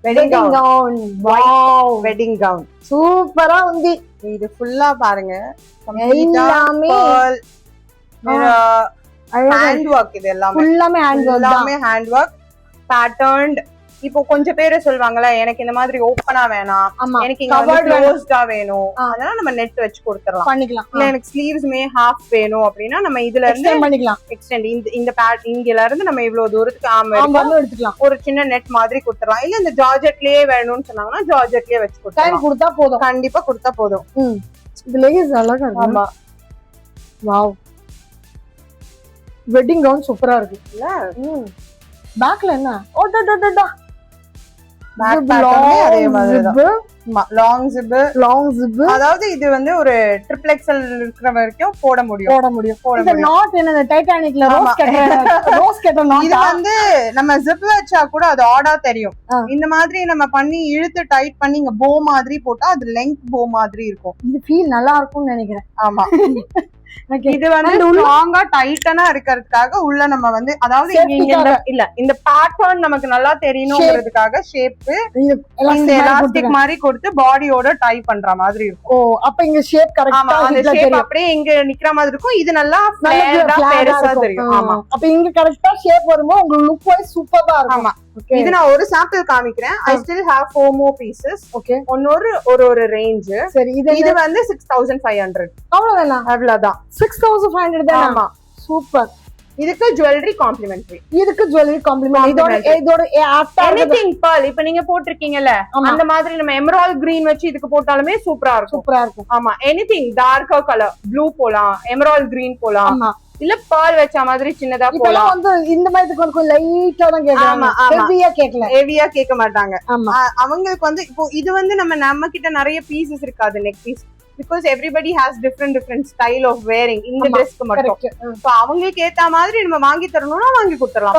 Wedding gown. Wow, wedding gown சூப்பரா ఉంది. இது ஃபுல்லா பாருங்க எல்லாமே ஹேண்ட் ஒர்க். இது எல்லாமே ஃபுல்லாமே ஹேண்ட் ஒர்க். எல்லாமே ஹேண்ட் ஒர்க் பேட்டர்ன்ட். இப்போ கொஞ்சம் பேரு சொல்லுவாங்கல்ல, எனக்கு இந்த மாதிரி ஓப்பனா வேணாம், ஆமா, எனக்கு இங்க வந்து க்ளோஸ்டா வேணும், அதனால நம்ம நெட் வச்சு கொடுத்துறலாம். பண்ணிக்கலாம். இல்ல எனக்கு ஸ்லீவ்ஸ்மே ஹாஃப் வேணும் அப்படின்னா நம்ம இதுல இருந்து பண்ணிக்கலாம். எக்ஸ்டெண்ட் இந்த பேட் இங்கல இருந்து நம்ம இவ்வளவு தூரத்துக்கு ஆம் எடுத்துக்கலாம். ஒரு சின்ன நெட் மாதிரி கொடுத்துறலாம். இல்ல இந்த ஜார்ஜெட்லயே வேணும்னு சொன்னாங்கன்னா ஜார்ஜெட்லயே வச்சு கொடுத்துறலாம். கொடுத்தா போதும். கண்டிப்பா கொடுத்தா போதும். இது லெகின்ஸ் அழகா இருக்கு. ஆமா, வாவ், வெட்டிங் கவுன் சூப்பரா இருக்கு இல்ல. பேக்ல என்ன ஓடடடடா பேக் பேட்டர்னே அதே மாதிரி தான். Long zip. அதாவது இது வந்து ஒரு ட்ரிபிள் எக்ஸ்எல் இருக்கிற வரைக்கும் போட முடியும். இந்த நாட் என்ன டைட்டானிக்ல ரோஸ் கட்டர் நாட். இது வந்து நம்ம ஜிப் வச்சா கூட அது ஆடா தெரியும். இந்த மாதிரி நம்ம பண்ணி இழுத்து டைட் பண்ணி இங்க போ மாதிரி போட்டா அது லெங்த் போ மாதிரி இருக்கும். இது ஃபீல் நல்லா இருக்கும்னு நினைக்கிறேன். ஆமா, இது வந்து ஸ்ட்ராங்கா டைட்டனா இருக்கிறதுக்காக உள்ள நம்ம வந்து அதாவது இல்ல இந்த பேட்டர்ன் நமக்கு நல்லா தெரியணும்ங்கிறதுக்காக ஷேப் இந்த எலாஸ்டிக் மாதிரி கொடுத்து பாடியோட டை பண்ற மாதிரி இருக்கும். ஓ, அப்ப இங்க ஷேப் கரெக்ட்டா அந்த ஷேப் அப்படியே இங்க நிக்கிற மாதிரி இருக்கும். இது நல்லா ஃபிளேர்டா பெருசா தெரியும். ஆமா, அப்ப இங்க கரெக்ட்டா ஷேப் வரும்போது உங்களுக்கு லுக் வைஸ் சூப்பரா இருக்கும். ஆமா, இது நான் ஒரு சாம்பிள் காமிக்கிறேன். I still have 4 more pieces. Okay, ஒரு ரேஞ்ச். சரி, இது வந்து 6500. அவ்வளவுதான். 6500 தான். ஆமா, சூப்பர். இதுக்கு ஜுவல்லரி காம்ப்ளிமெண்டரி. இதோட எனிதிங் pearl இப்ப நீங்க போட்டிருக்கீங்கல்ல அந்த மாதிரி நம்ம எமரால்ட் கிரீன் வச்சு இதுக்கு போட்டாலுமே சூப்பரா இருக்கும். ஆமா, எனிதிங் டார்க்கர் கலர் ப்ளூ போலாம், எமரால்ட் கிரீன் போலாம், இல்ல pearl வச்ச மாதிரி சின்னதா போலாம். வந்து இந்த மாதிரி கொஞ்சம் லைட்டா தான் கேக்குறாங்க, ஹெவியா கேட்க மாட்டாங்க. அவங்களுக்கு வந்து இப்போ இது வந்து நம்ம கிட்ட நிறைய பீசஸ் இருக்காது neck piece. Because everybody has different style of wearing இந்த ட்ரெஸ்க்கு மட்டும். சோ அவங்களுக்கு ஏத்த மாதிரி நம்ம வாங்கி தரணும்னா வாங்கி கொடுத்துறலாம்.